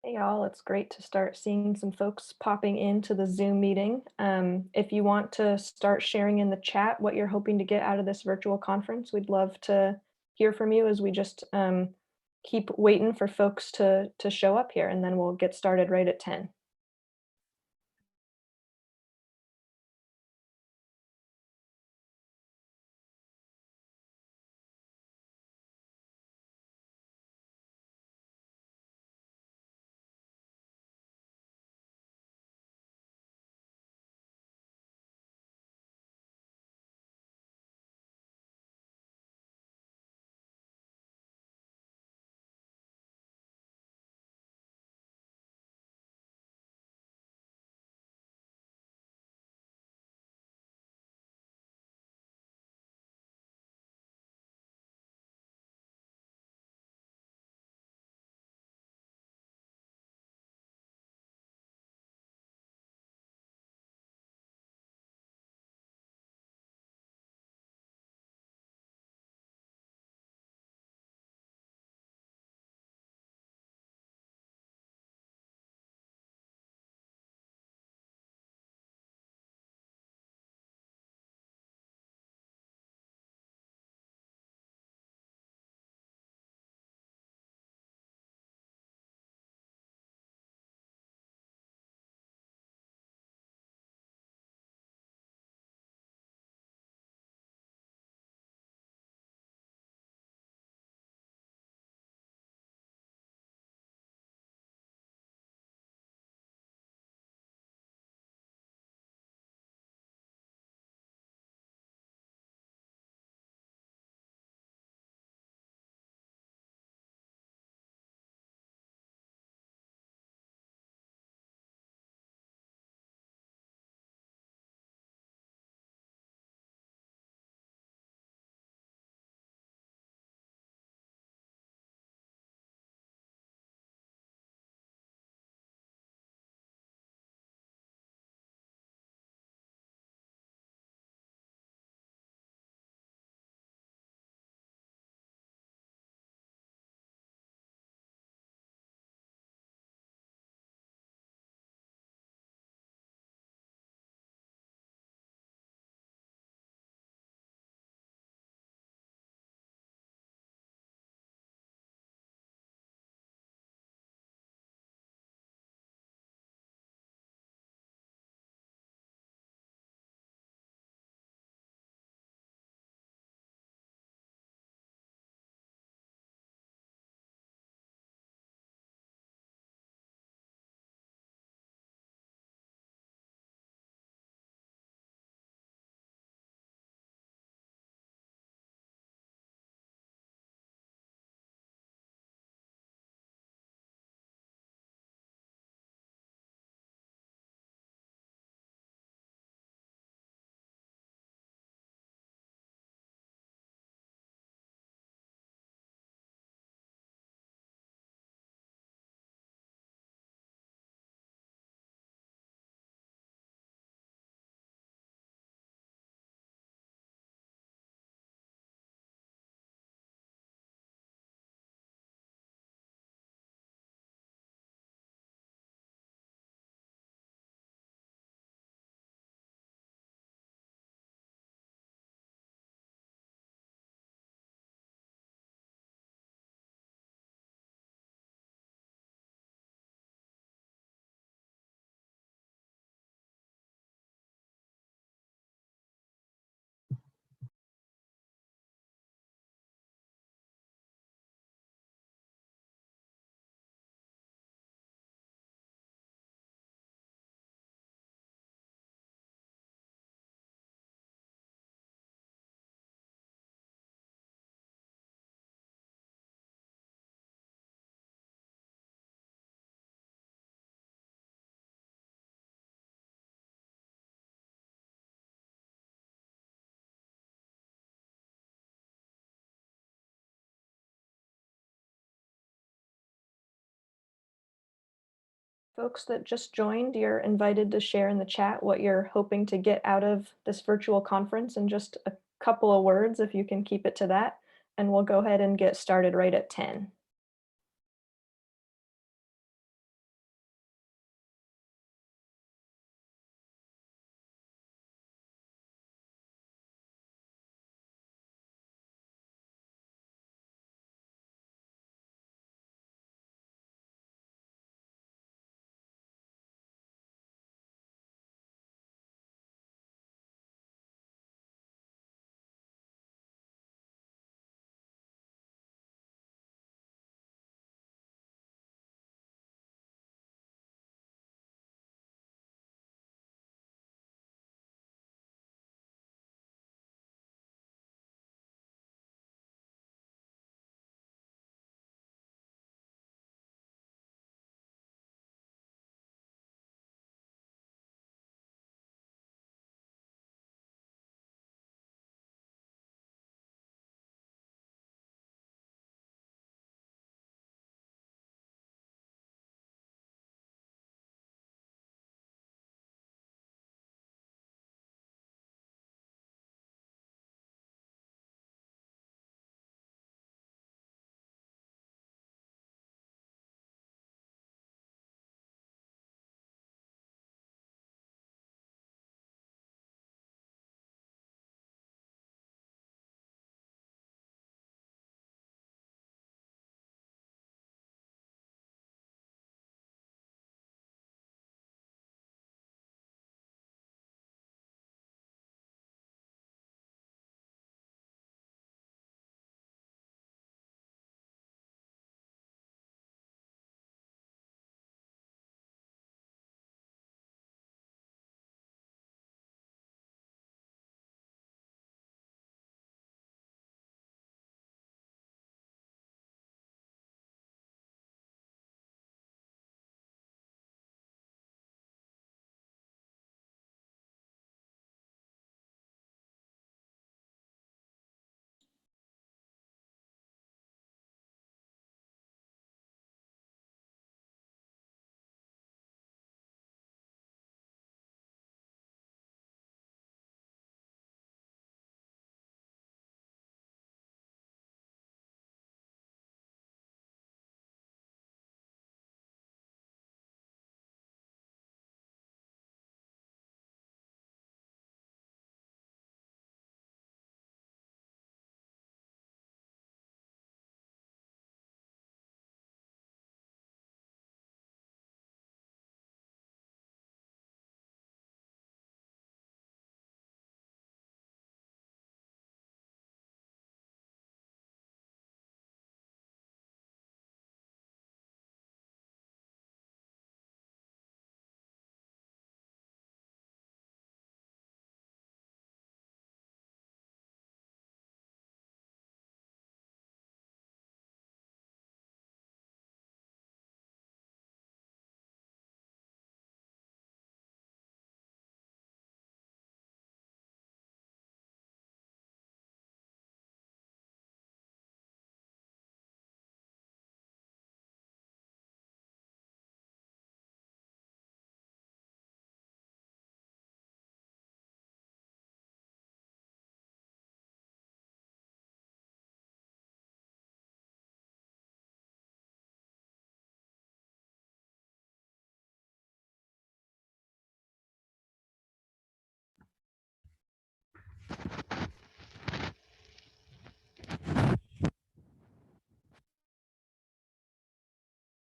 Hey y'all, it's great to start seeing some folks popping into the Zoom meeting. If you want to start sharing in the chat what you're hoping to get out of this virtual conference, we'd love to hear from you as we just keep waiting for folks to show up here, and then we'll get started right at 10. Folks that just joined, you're invited to share in the chat what you're hoping to get out of this virtual conference in just a couple of words, if you can keep it to that, and we'll go ahead and get started right at 10.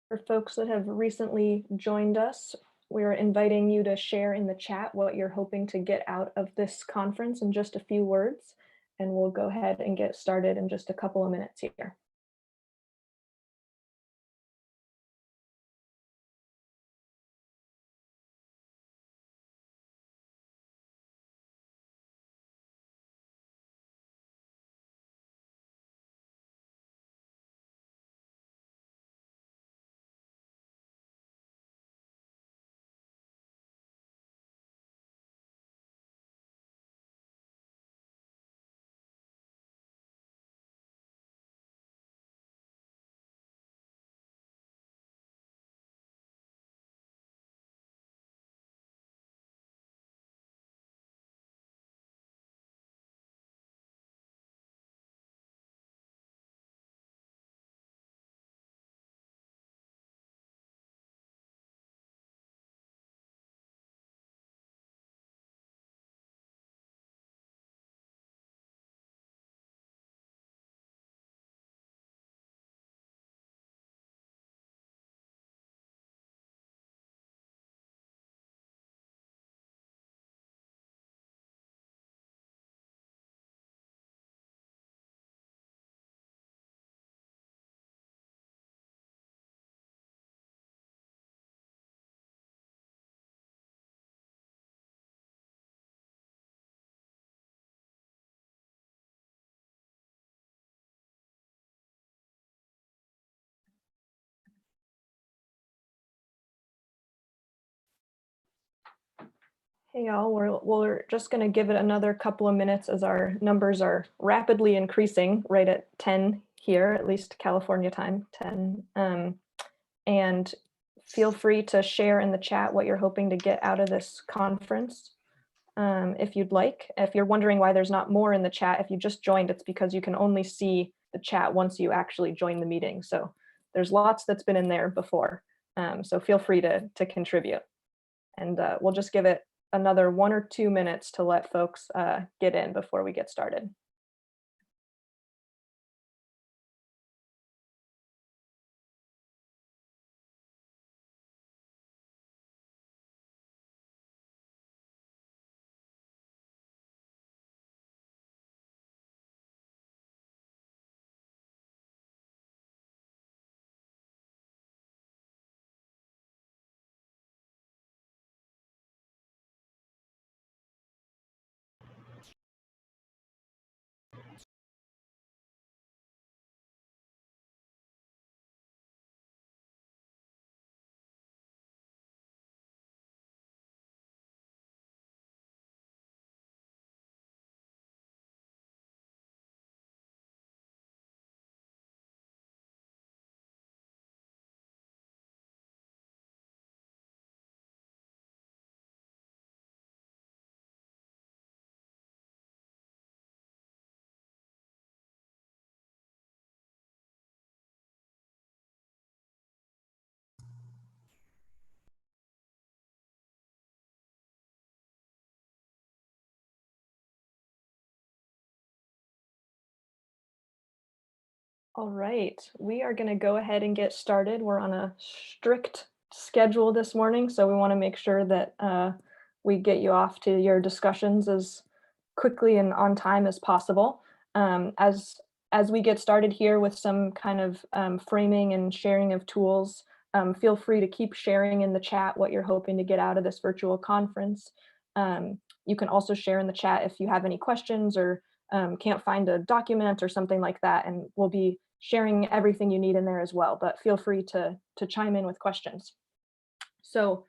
For folks that have recently joined us, we're inviting you to share in the chat what you're hoping to get out of this conference in just a few words, and we'll go ahead and get started in just a couple of minutes here. Hey y'all, we're just going to give it another couple of minutes as our numbers are rapidly increasing right at 10 here, at least California time, 10. And feel free to share in the chat what you're hoping to get out of this conference, if you'd like. If you're wondering why there's not more in the chat, if you just joined, it's because you can only see the chat once you actually join the meeting. So there's lots that's been in there before. So feel free to contribute. And we'll just give it another 1 or 2 minutes to let folks get in before we get started. All right, we are going to go ahead and get started. We're on a strict schedule this morning, so we want to make sure that we get you off to your discussions as quickly and on time as possible. As we get started here with some kind of framing and sharing of tools, feel free to keep sharing in the chat what you're hoping to get out of this virtual conference. You can also share in the chat if you have any questions or can't find a document or something like that, and we'll be sharing everything you need in there as well, but feel free to chime in with questions. So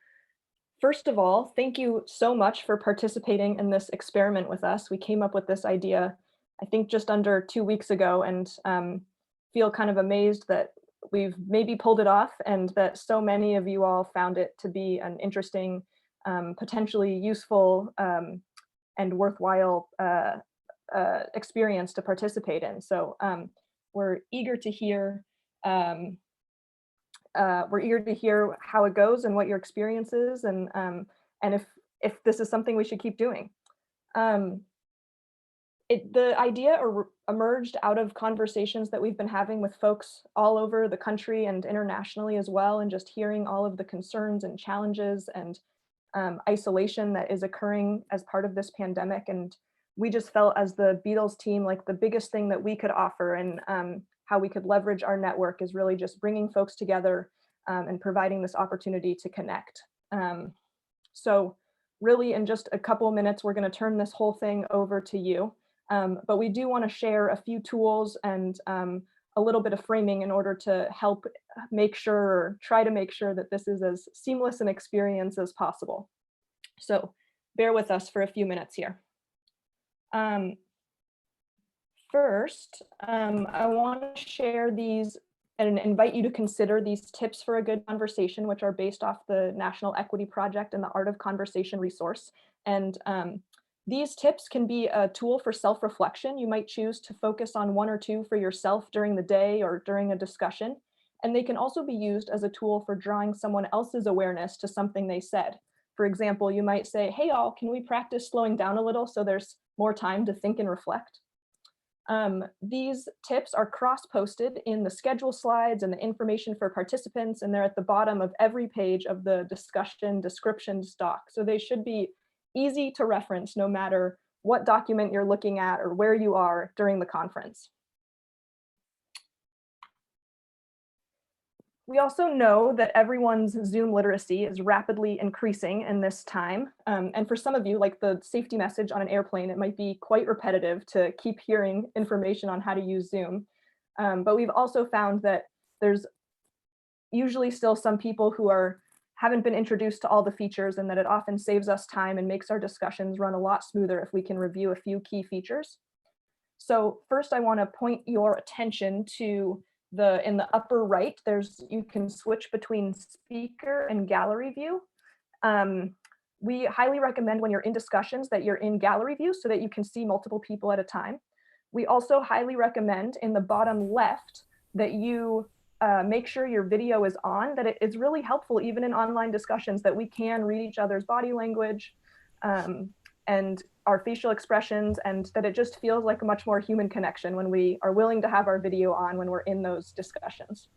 first of all, thank you so much for participating in this experiment with us. We came up with this idea, I think just under 2 weeks ago, and feel kind of amazed that we've maybe pulled it off and that so many of you all found it to be an interesting, potentially useful and worthwhile experience to participate in. So we're eager to hear how it goes and what your experience is, and if this is something we should keep doing. The idea emerged out of conversations that we've been having with folks all over the country and internationally as well, and just hearing all of the concerns and challenges and isolation that is occurring as part of this pandemic. And we just felt as the Beatles team, like the biggest thing that we could offer and how we could leverage our network is really just bringing folks together and providing this opportunity to connect. So really in just a couple of minutes, we're going to turn this whole thing over to you. But we do want to share a few tools and a little bit of framing in order to help make sure, or try to make sure that this is as seamless an experience as possible. So bear with us for a few minutes here. First, I want to share these and invite you to consider these tips for a good conversation, which are based off the National Equity Project and the Art of Conversation resource. And these tips can be a tool for self-reflection. You might choose to focus on one or two for yourself during the day or during a discussion. And they can also be used as a tool for drawing someone else's awareness to something they said. For example, you might say, hey, all, can we practice slowing down a little so there's more time to think and reflect? These tips are cross-posted in the schedule slides and the information for participants, and they're at the bottom of every page of the discussion descriptions doc. So they should be easy to reference no matter what document you're looking at or where you are during the conference. We also know that everyone's Zoom literacy is rapidly increasing in this time. And for some of you, like the safety message on an airplane, it might be quite repetitive to keep hearing information on how to use Zoom. But we've also found that there's usually still some people who haven't been introduced to all the features, and that it often saves us time and makes our discussions run a lot smoother if we can review a few key features. So first, I want to point your attention to in the upper right, you can switch between speaker and gallery view. We highly recommend when you're in discussions that you're in gallery view so that you can see multiple people at a time. We also highly recommend in the bottom left that you make sure your video is on, that it is really helpful even in online discussions that we can read each other's body language and our facial expressions, and that it just feels like a much more human connection when we are willing to have our video on when we're in those discussions.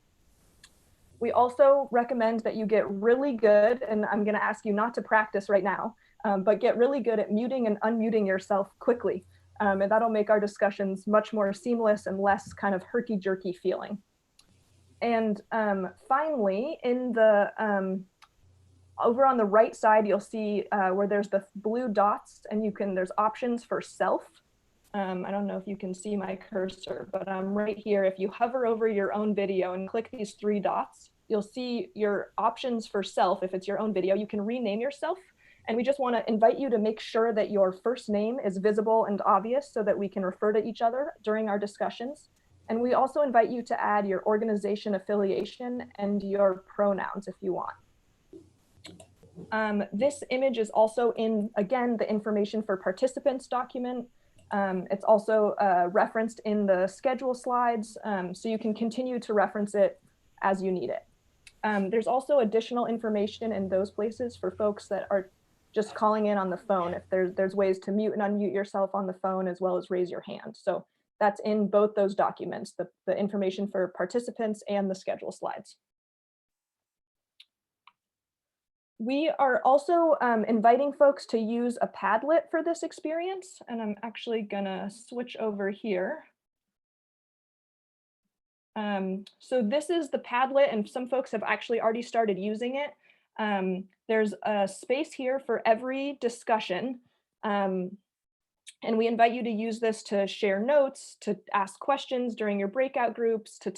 We also recommend that you get really good, and I'm going to ask you not to practice right now, but get really good at muting and unmuting yourself quickly. And that'll make our discussions much more seamless and less kind of herky-jerky feeling. And finally, in the over on the right side, you'll see where there's the blue dots, and there's options for self. I don't know if you can see my cursor, but right here, if you hover over your own video and click these three dots, you'll see your options for self. If it's your own video, you can rename yourself. And we just want to invite you to make sure that your first name is visible and obvious so that we can refer to each other during our discussions. And we also invite you to add your organization affiliation and your pronouns if you want. This image is also in, again, the information for participants document. It's also referenced in the schedule slides, so you can continue to reference it as you need it. There's also additional information in those places for folks that are just calling in on the phone. If there's ways to mute and unmute yourself on the phone as well as raise your hand. So that's in both those documents, the information for participants and the schedule slides. We are also inviting folks to use a Padlet for this experience, and I'm actually gonna switch over here. So this is the Padlet, and some folks have actually already started using it. There's a space here for every discussion, and we invite you to use this to share notes, to ask questions during your breakout groups, to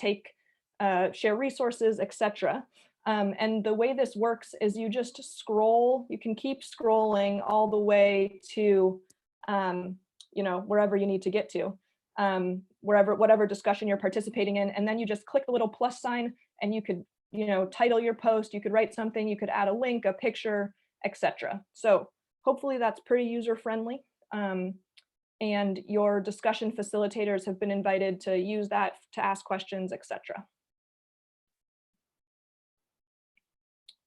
share resources, etc. And the way this works is you just scroll, you can keep scrolling all the way to, wherever you need to get to, whatever discussion you're participating in. And then you just click the little plus sign and you could, title your post, you could write something, you could add a link, a picture, etc. So hopefully that's pretty user-friendly. And your discussion facilitators have been invited to use that to ask questions, etc.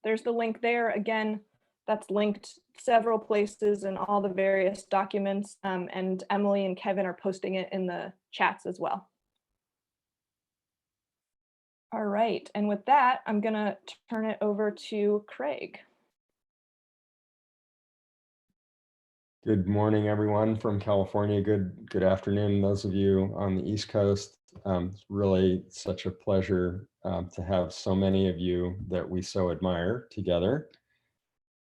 There's the link there. Again, that's linked several places in all the various documents, and Emily and Kevin are posting it in the chats as well. All right, and with that, I'm gonna turn it over to Craig. Good morning, everyone from California. Good afternoon, those of you on the East Coast. It's really such a pleasure to have so many of you that we so admire together.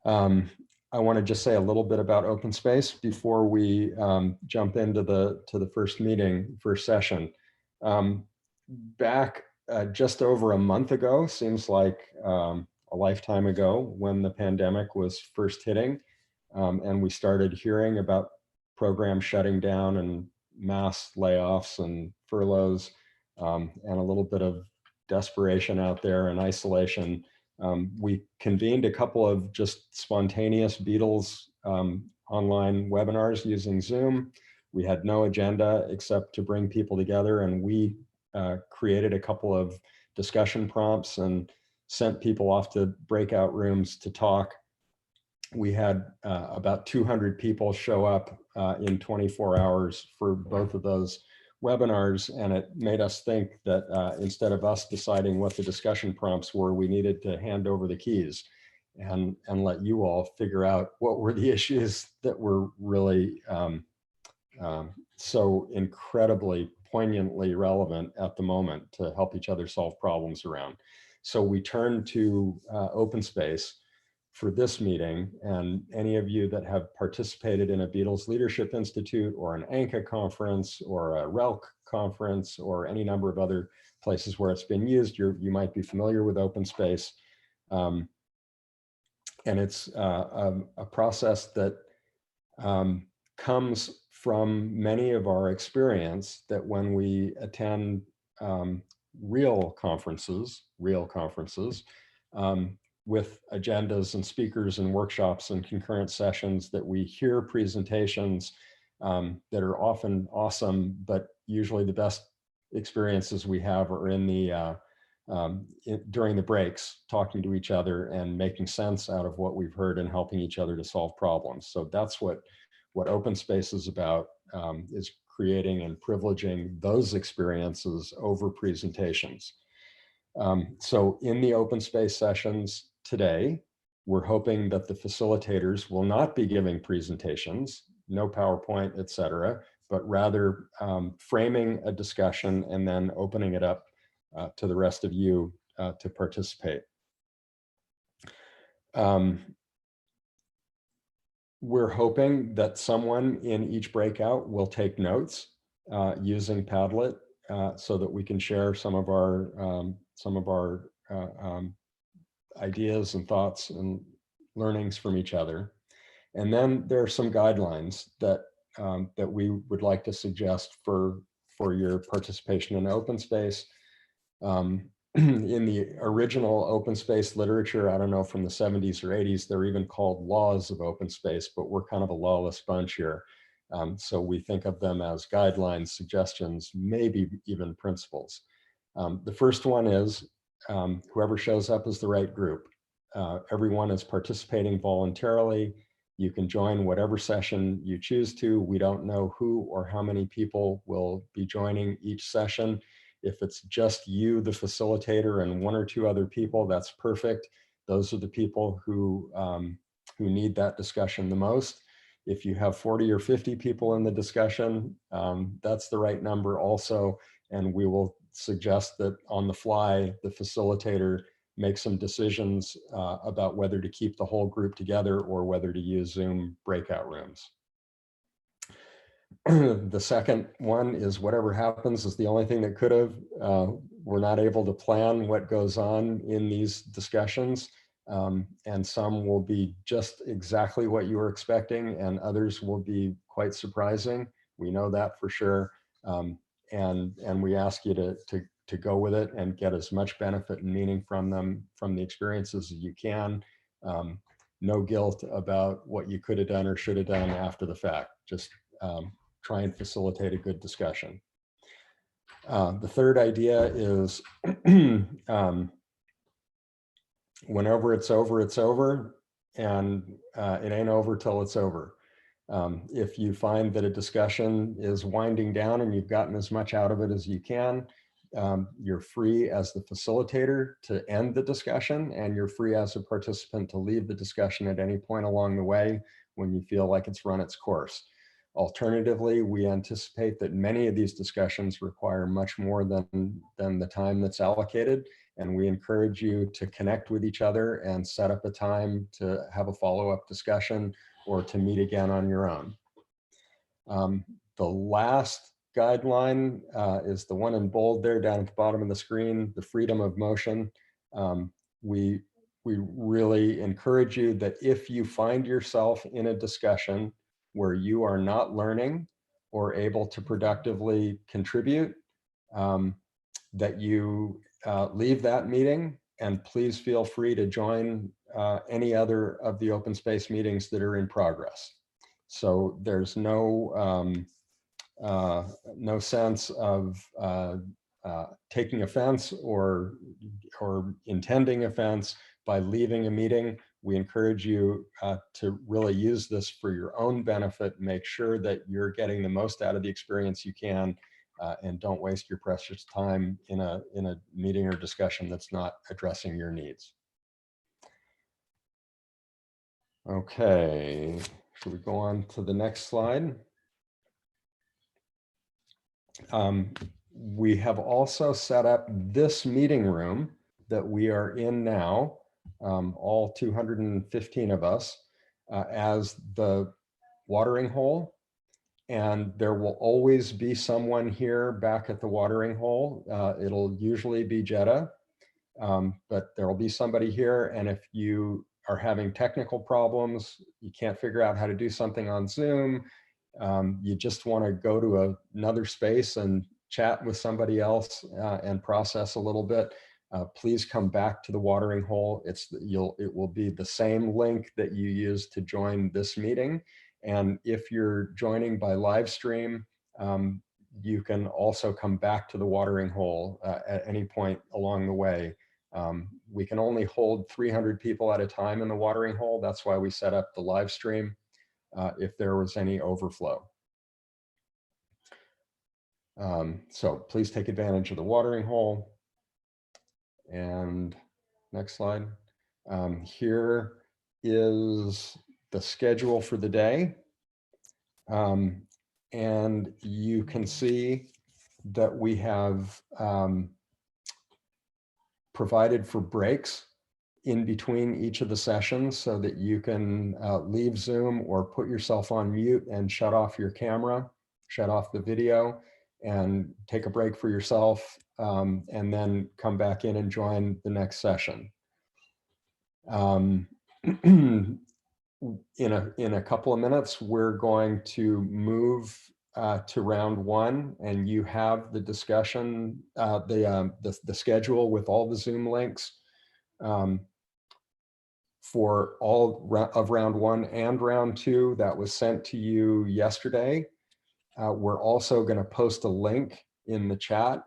I want to just say a little bit about open space before we jump into the first session. Back just over a month ago, seems like a lifetime ago, when the pandemic was first hitting, and we started hearing about programs shutting down and mass layoffs and furloughs, and a little bit of desperation out there and isolation. We convened a couple of just spontaneous BEETLES online webinars using Zoom. We had no agenda except to bring people together, and we created a couple of discussion prompts and sent people off to breakout rooms to talk. We had about 200 people show up in 24 hours for both of those webinars, and it made us think that instead of us deciding what the discussion prompts were, we needed to hand over the keys and let you all figure out what were the issues that were really so incredibly poignantly relevant at the moment to help each other solve problems around. So we turned to open space for this meeting, and any of you that have participated in a BEETLES Leadership Institute or an ANCA conference or a RELC conference or any number of other places where it's been used, you might be familiar with open space. And it's a process that comes from many of our experience that when we attend real conferences, with agendas and speakers and workshops and concurrent sessions, that we hear presentations that are often awesome, but usually the best experiences we have are in the during the breaks, talking to each other and making sense out of what we've heard and helping each other to solve problems. So that's what open space is about, is creating and privileging those experiences over presentations. So in the open space sessions today, we're hoping that the facilitators will not be giving presentations, no PowerPoint, et cetera, but rather framing a discussion and then opening it up to the rest of you to participate. We're hoping that someone in each breakout will take notes using Padlet so that we can share some of our ideas and thoughts and learnings from each other. And then there are some guidelines that that we would like to suggest for your participation in open space. In the original open space literature, I don't know, from the 70s or 80s, they're even called laws of open space, but we're kind of a lawless bunch here. So we think of them as guidelines, suggestions, maybe even principles. The first one is whoever shows up is the right group. Everyone is participating voluntarily. You can join whatever session you choose to. We don't know who or how many people will be joining each session. If it's just you, the facilitator, and one or two other people, that's perfect. Those are the people who need that discussion the most. If you have 40 or 50 people in the discussion, that's the right number also. And we will suggest that on the fly, the facilitator make some decisions about whether to keep the whole group together or whether to use Zoom breakout rooms. The second one is whatever happens is the only thing that could have. We're not able to plan what goes on in these discussions, and some will be just exactly what you were expecting, and others will be quite surprising. We know that for sure, and we ask you to go with it and get as much benefit and meaning from them, from the experiences as you can. No guilt about what you could have done or should have done after the fact. Just try and facilitate a good discussion. The third idea is whenever it's over, it's over. it ain't over till it's over. If you find that a discussion is winding down and you've gotten as much out of it as you can, you're free as the facilitator to end the discussion, and you're free as a participant to leave the discussion at any point along the way when you feel like it's run its course. Alternatively, we anticipate that many of these discussions require much more than the time that's allocated, and we encourage you to connect with each other and set up a time to have a follow-up discussion or to meet again on your own. The last guideline is the one in bold there down at the bottom of the screen, the freedom of motion. We really encourage you that if you find yourself in a discussion where you are not learning or able to productively contribute, that you leave that meeting, and please feel free to join any other of the open space meetings that are in progress. So there's no sense of taking offense or intending offense by leaving a meeting. We encourage you to really use this for your own benefit. Make sure that you're getting the most out of the experience you can, and don't waste your precious time in a meeting or discussion that's not addressing your needs. Okay, should we go on to the next slide? We have also set up this meeting room that we are in now, all 215 of us, as the watering hole. And there will always be someone here back at the watering hole. It'll usually be Jetta, but there will be somebody here. And if you are having technical problems, you can't figure out how to do something on Zoom, you just want to go to another space and chat with somebody else and process a little bit, please come back to the watering hole. It will be the same link that you used to join this meeting. And if you're joining by live stream, you can also come back to the watering hole at any point along the way. We can only hold 300 people at a time in the watering hole. That's why we set up the live stream. If there was any overflow. So please take advantage of the watering hole. And next slide. Here is the schedule for the day. And you can see that we have provided for breaks in between each of the sessions so that you can leave Zoom or put yourself on mute and shut off your camera, shut off the video, and take a break for yourself, and then come back in and join the next session. In a couple of minutes, we're going to move to round one, and you have the discussion, the schedule with all the Zoom links for all of round one and round two. That was sent to you yesterday. We're also going to post a link in the chat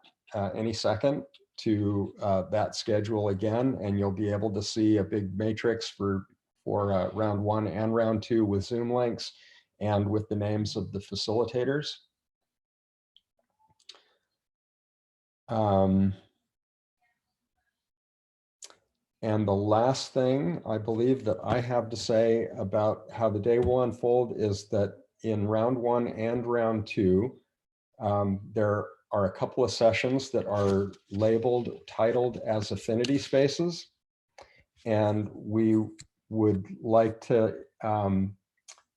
any second to that schedule again, and you'll be able to see a big matrix for round one and round two with Zoom links and with the names of the facilitators. And the last thing I believe that I have to say about how the day will unfold is that in round one and round two, there are a couple of sessions that are titled as affinity spaces. And we would like to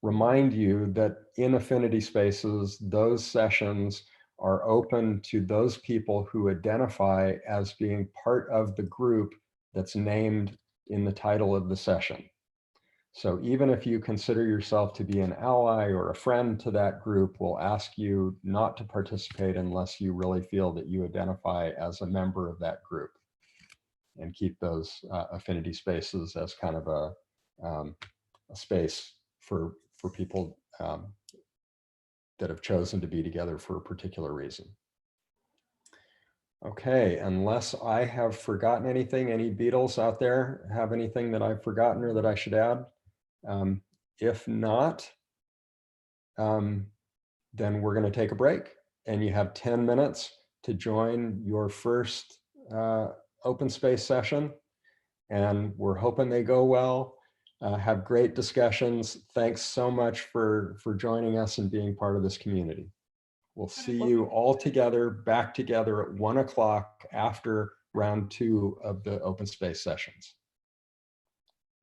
remind you that in affinity spaces, those sessions are open to those people who identify as being part of the group that's named in the title of the session. So even if you consider yourself to be an ally or a friend to that group, we'll ask you not to participate unless you really feel that you identify as a member of that group, and keep those affinity spaces as kind of a space for people that have chosen to be together for a particular reason. Okay, unless I have forgotten anything, any Beatles out there have anything that I've forgotten or that I should add? If not, then we're going to take a break, and you have 10 minutes to join your first open space session. And we're hoping they go well. Have great discussions. Thanks so much for joining us and being part of this community. We'll see you all together, back together at 1 o'clock after round 2 of the open space sessions.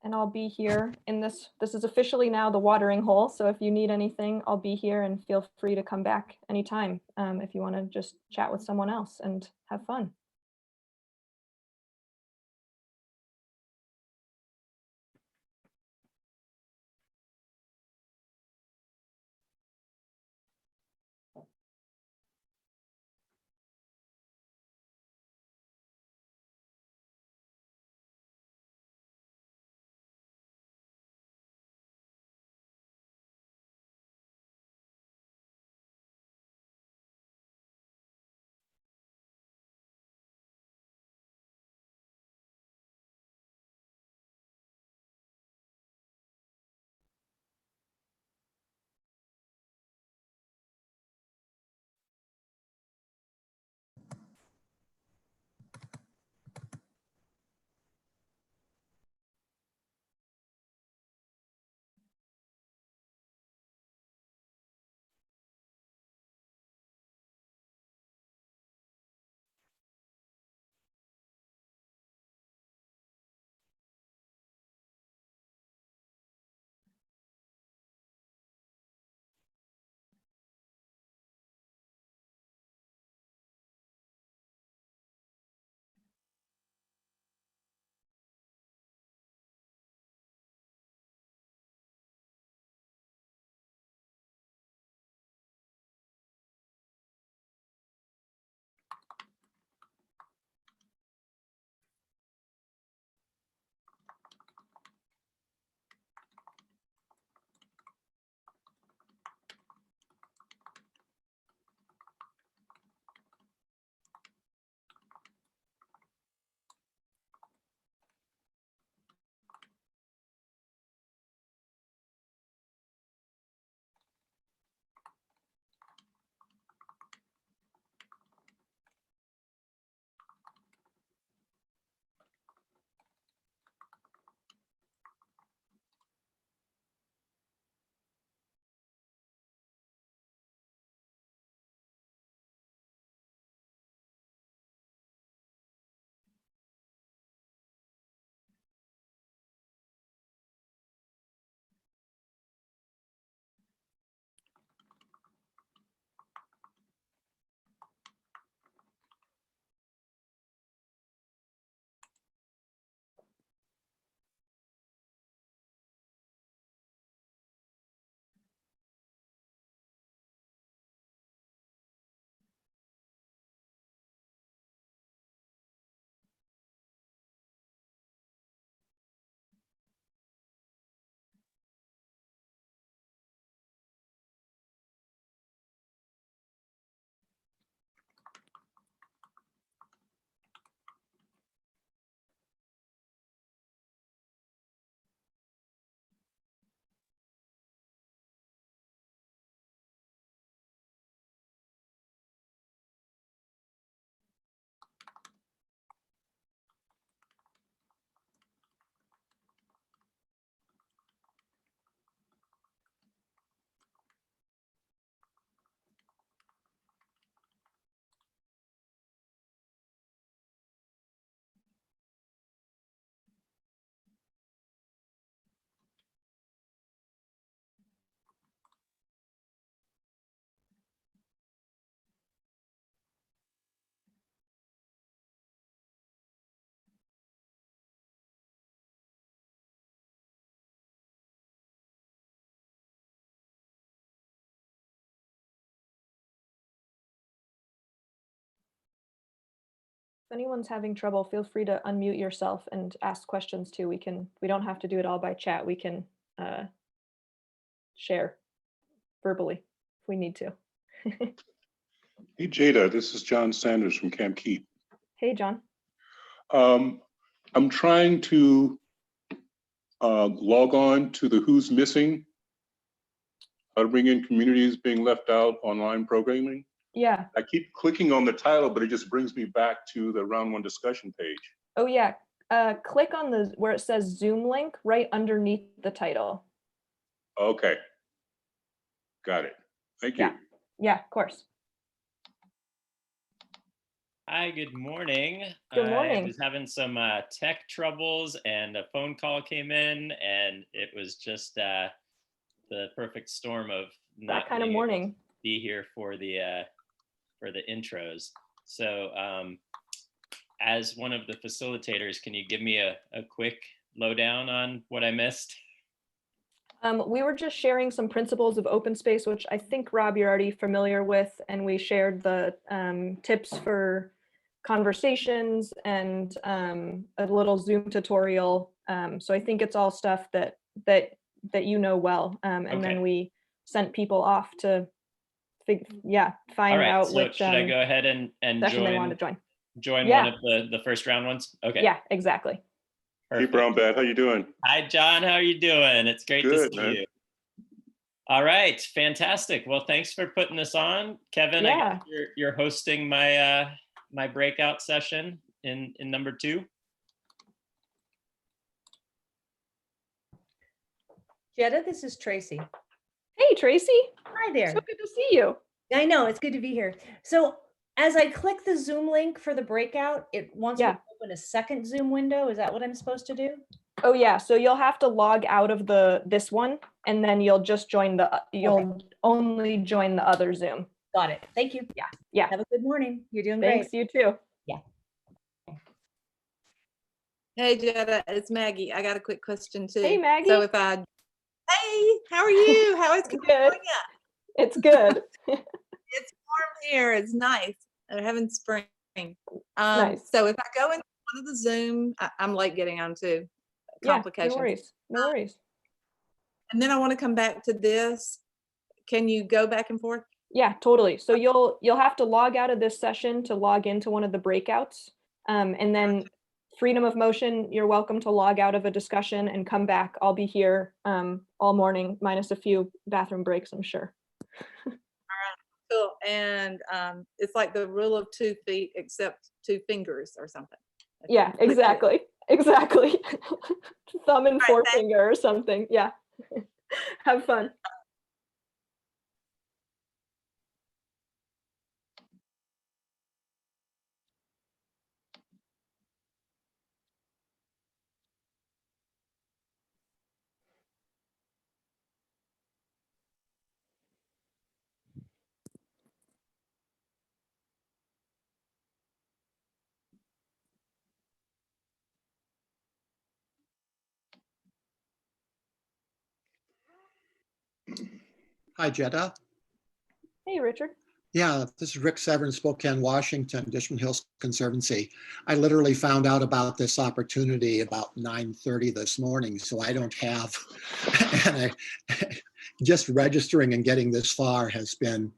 And I'll be here in this is officially now the watering hole. So if you need anything, I'll be here, and feel free to come back anytime if you want to just chat with someone else and have fun. If anyone's having trouble, feel free to unmute yourself and ask questions too. We don't have to do it all by chat. We can share verbally if we need to. Hey, Jada, this is John Sanders from Camp Keat. Hey, John. I'm trying to log on to the Who's Missing, how to bring in communities being left out online programming. Yeah. I keep clicking on the title, but it just brings me back to the round one discussion page. Oh yeah. Click on the where it says Zoom link right underneath the title. Okay. Got it. Thank you. Yeah. Yeah, of course. Hi, good morning. Good I morning. was having some tech troubles and a phone call came in and it was just the perfect storm of not That kind of being able to morning. be here for the intros. So as one of the facilitators, can you give me a quick lowdown on what I missed? We were just sharing some principles of open space, which I think, Rob, you're already familiar with, and we shared the tips for conversations and a little Zoom tutorial. So I think it's all stuff that you know well. And Okay. then we sent people off to find All right, out so which should I go ahead and session they wanted to join Yeah. one of the first round ones? Okay. Yeah, exactly. Hey, Perfect. Brown Bat, how you doing? Hi, John. How are you doing? It's great Good, to see man. you. All right, fantastic. Well, thanks for putting this on, Kevin. I Yeah. guess you're hosting my my breakout session in number 2. Jetta, this is Tracy. Hey, Tracy. Hi there. So good to see you. I know, it's good to be here. So as I click the Zoom link for the breakout, it wants me to open a second Zoom window. Is that what I'm supposed to do? Oh yeah, so you'll have to log out of this one, and then you'll just join you'll only join the other Zoom. Got it. Thank you. Yeah. Yeah. Have a good morning. You're doing Thanks, great. you too. Yeah. Hey, Jetta, it's Maggie. I got a quick question too. Hey, Maggie. So hey, how are you? How is Good. California? It's good. It's warm here. It's nice. We're having spring. Nice. So if I go into one of the Zoom, I'm late getting on too. Complications. Yeah, no worries. No worries. And then I want to come back to this. Can you go back and forth? Yeah, totally. So you'll have to log out of this session to log into one of the breakouts. And then freedom of motion, you're welcome to log out of a discussion and come back. I'll be here all morning, minus a few bathroom breaks, I'm sure. Cool. And it's like the rule of 2 feet, except 2 fingers or something. Yeah, Click it. exactly. Exactly. Thumb and All right, forefinger or something. Yeah. Have fun. Hi, Jetta. Hey, Richard. Yeah, this is Rick Severn, Spokane, Washington, Dishman Hills Conservancy. I literally found out about this opportunity about 9:30 this morning, so I don't have, and just registering and getting this far has been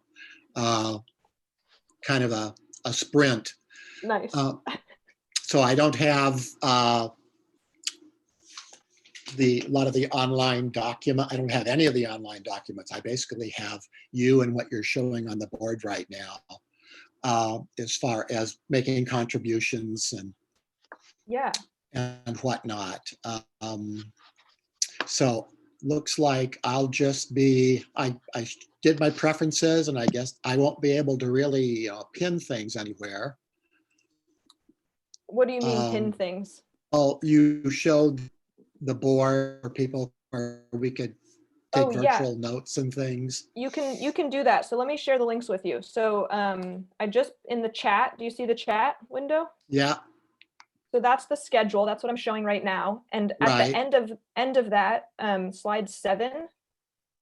kind of a sprint. Nice. So I don't have a lot of the online document. I don't have any of the online documents. I basically have you and what you're showing on the board right now, as far as making contributions and whatnot. So looks like I'll just be, I did my preferences, and I guess I won't be able to really pin things anywhere. What do you mean pin things? Oh, you showed the board for people where we could take virtual notes and things. You can do that. So let me share the links with you. So I just in the chat, do you see the chat window? Yeah. So that's the schedule. That's what I'm showing right now. And at the end of that, slide 7,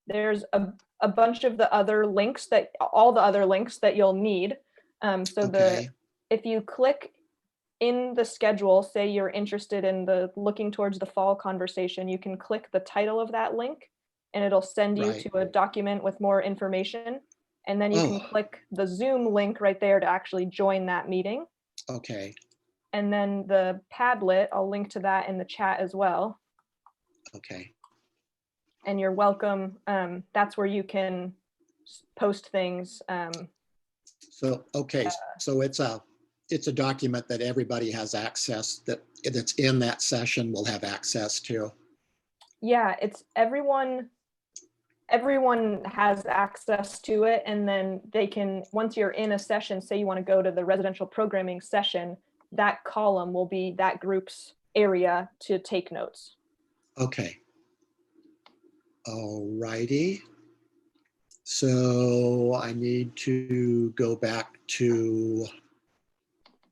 there's a bunch of the other links all the other links that you'll need. If you click in the schedule, say you're interested in looking towards the fall conversation, you can click the title of that link and it'll send you to a document with more information. And then you can click the Zoom link right there to actually join that meeting. Okay. And then the Padlet, I'll link to that in the chat as well. Okay. And you're welcome. That's where you can post things. So, okay, so it's a document that everybody has access, that's in that session will have access to. Yeah, it's everyone has access to it, and then they can, once you're in a session, say you want to go to the residential programming session, that column will be that group's area to take notes. Okay. All righty. So I need to go back to